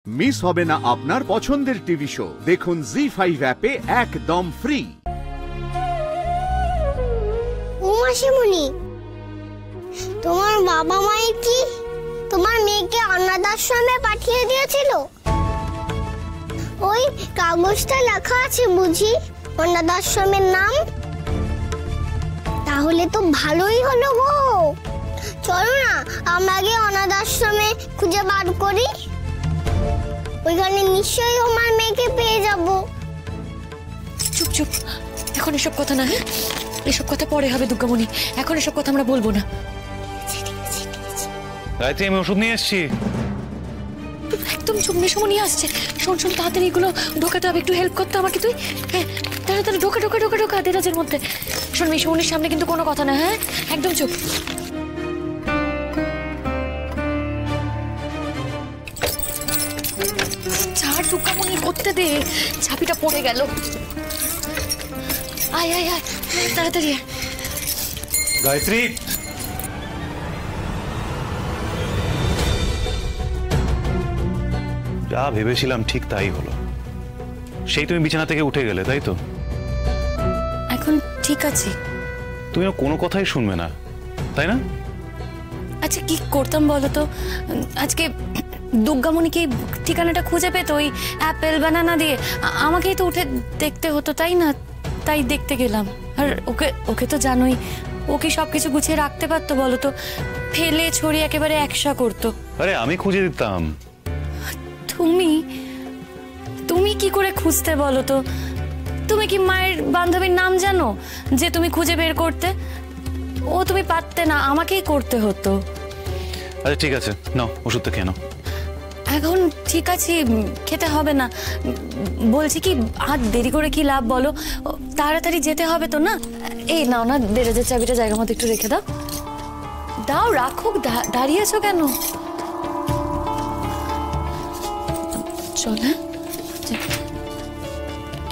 Miss হবে না আপনার পছন্দের টিভি শো। দেখুন জি5 অ্যাপে একদম ফ্রি। ও মাসিমণি, তোমার বাবা মায়ের কি তোমার মেয়েকে অনাথ আশ্রমে পাঠিয়ে দিয়েছিল? ওই কাগজটা লেখা আছে বুঝি অনাথ আশ্রমের নাম? তাহলে তো ভালোই হলো গো। চলো না আমরা আগে অনাথ আশ্রমে খুঁজে বার করি, ওইখানে নিশ্চয়ই আমার মেয়েকে পেয়ে যাব। চুপ চুপ, এখন এসব কথা না। হ্যাঁ, এসব কথা পরে হবে দুর্গামণি, এখন এসব কথা আমরা বলবো না। গায়ত্রী, আমি ওষুধ নিয়ে এসেছি। একদম চুপ, মেসমণি আসছে। শোন শোন, তাড়াতাড়ি এগুলো ঢোকাতে হবে, একটু হেল্প করতে আমাকে তুই। হ্যাঁ, তাড়াতাড়ি ঢোকা ঢোকা ঢোকা ঢোকা দেরাজের মধ্যে। শোন, মেসমণির সামনে কিন্তু কোনো কথা না। হ্যাঁ, একদম চুপ। চার দুর্গামণি করতে দে, চাবিটা পড়ে গেল। আয় আয় আয়, তাড়াতাড়ি আয়। গায়ত্রী, যা ভেবেছিলাম ঠিক তাই হলো। সেই তুমি বিছানা থেকে উঠে গেলে, তাই তো? এখন ঠিক আছে। তুমি কোনো কথাই শুনবে না, তাই না? আচ্ছা কি করতাম বলো তো? আজকে দুর্গামণিকে ঠিকানাটা খুঁজে পেতো ওই অ্যাপেল বানানা দিয়ে, আমাকেই তো উঠে দেখতে হতো, তাই না? তাই দেখতে গেলাম। আর ওকে ওকে তো জানোই, ও কি সবকিছু গুছিয়ে রাখতে পারতো বলো তো? ফেলে ছড়িয়ে একেবারে একসা করতো। আরে আমি খুঁজে দিতাম। তুমি তুমি কি করে খুঁজতে বলো তো? তুমি কি মায়ের বান্ধবীর নাম জানো যে তুমি খুঁজে বের করতে? ও তুমি পারতে না, আমাকেই করতে হতো। আচ্ছা ঠিক আছে, নাও ওষুধটা খেয়ে নাও। এখন ঠিক আছে, খেতে হবে না। বলছি কি, আর দেরি করে কি লাভ বলো? তাড়াতাড়ি যেতে হবে তো না? এই নাও না, দেরাজের চাবিটা জায়গা মতো একটু রেখে দাও। দাও, রাখুক। দাঁড়িয়ে আছো কেন? চল।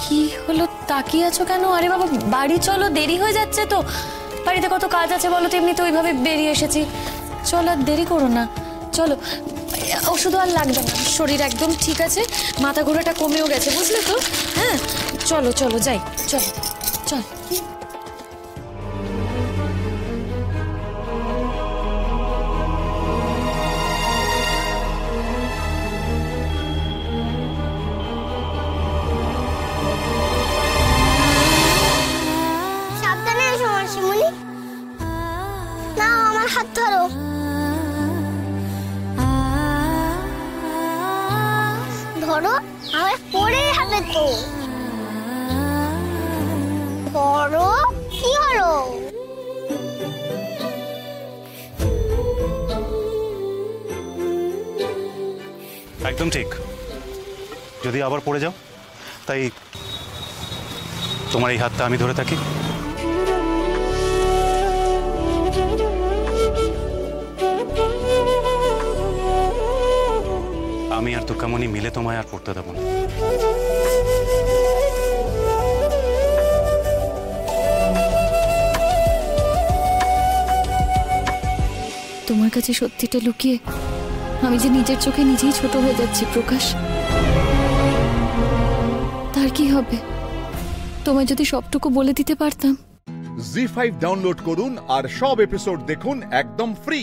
কি হলো, তাকিয়ে আছো কেন? আরে বাবা, বাড়ি চলো, দেরি হয়ে যাচ্ছে তো। বাড়িতে কত কাজ আছে বলো তো, এমনি তো ওইভাবে বেরিয়ে এসেছি। চলো, আর দেরি করো না, চলো। ওষুধ আর লাগবে না, শরীর একদম ঠিক আছে, মাথা ঘোরাটা কমেও গেছে, বুঝলে তো? হ্যাঁ, চলো চলো যাই, চলো চল। সাবধানে এসো মাসিমণি। নাও আমার হাত ধরো। ধরো, আমার পড়ে যাবে তো। ধরো, কি হলো? একদম ঠিক। যদি আবার পড়ে যাও, তাই তোমার এই হাতটা আমি ধরে থাকি। আমি আর দুর্গামণি মিলে তোমায় আর পড়তে দেবো না। তোমার কাছে সত্যিটা লুকিয়ে আমি যে নিজের চোখে নিজেই ছোট হয়ে যাচ্ছি প্রকাশ। তার কি হবে? তোমায় যদি সবটুকু বলে দিতে পারতাম। জি5 ডাউনলোড করুন আর সব এপিসোড দেখুন একদম ফ্রি।